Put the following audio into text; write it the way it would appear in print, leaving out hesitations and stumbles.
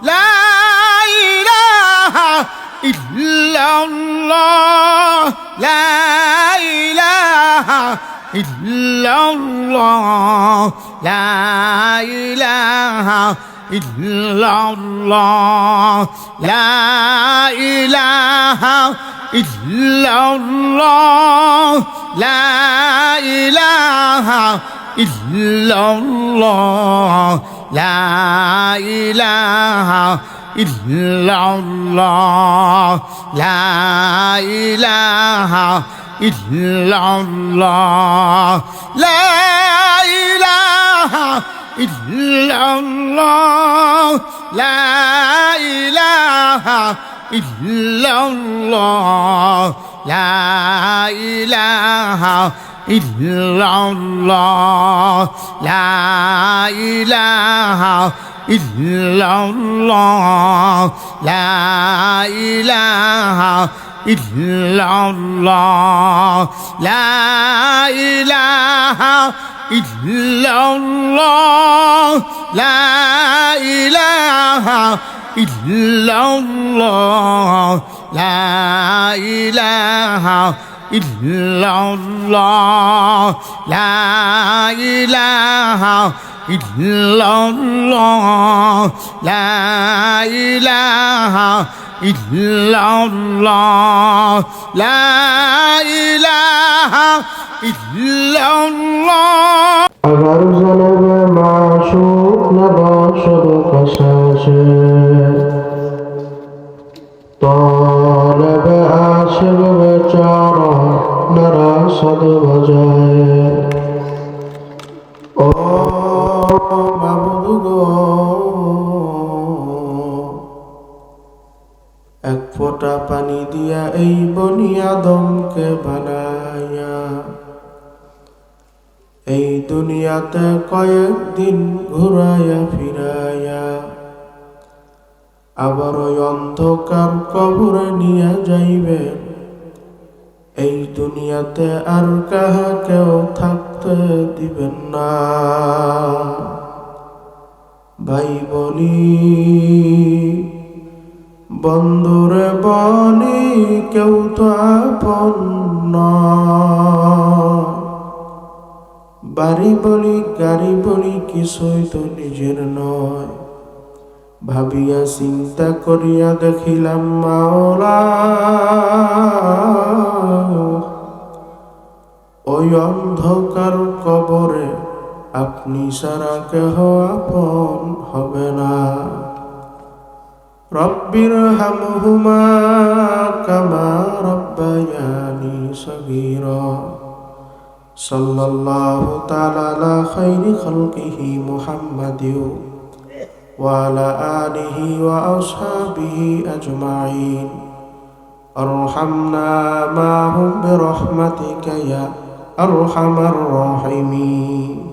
লা ইলাহা ইল্লাল্লাহ লা ইলাহা ইল্লাল্লাহ লা ইলাহা ইল্লাল্লাহ লা ইলাহা ইল্লাল্লাহ লা ইলাহা ইল্লাল্লাহ লা ইলাহা ইল্লাল্লাহ লা ইলাহা ইল্লাল্লাহ লা ইলাহা ইল্লাল্লাহ লা ইলাহা ইল্লাল্লাহ লা ইলাহা ইল্লাল্লাহ লা ইলাহা ইল্লাল্লাহ লা ইলাহা ইল্লাল্লাহ লা ইলাহা ইল্লাল্লাহ লা ইলাহা ইল্লাল্লাহ লা ইলাহা ইল্লাল্লাহ লা ইলাহা ইল্লাল্লাহ লা ইলাহা ইল্লাল্লাহ লা ইলাহা ইল্লাল্লাহ اگر ظلم معشوق نباشد خشاشه طالب عاشق بیچارا نرسد بجائے او معبود گو এক ফোঁটা পানি দিয়া এই বনি আদমকে বানায়া এই দুনিয়াতে কয়েকদিন ঘুরায়া ফিরায়া আবার ওই অন্ধকার কবরে নিয়ে যাইবে এই দুনিয়াতে আর কাহাকেও থাকতে দিবেন না ভাই বলি বন্ধুরে বলি কেউ তো আপন নয় বাড়ি বলি গাড়ি বলি কিছুই তো নিজের নয় ভাবিয়া চিন্তা করিয়া দেখিলাম মাওলা ওই অন্ধকার কবরে আপনি সারা কেহ আপন হবে না রব্বির হামহুমা কামা রব্বায়ানি সগীরা সাল্লাল্লাহু তাআলা আলা খাইরি খালকিহি মুহাম্মাদিন ওয়া আলা আলিহি ওয়া আসহাবিহি আজমাইন আরহামনা মাহুম বিরহমাতিকা ইয়া আরহামার রাহিমিন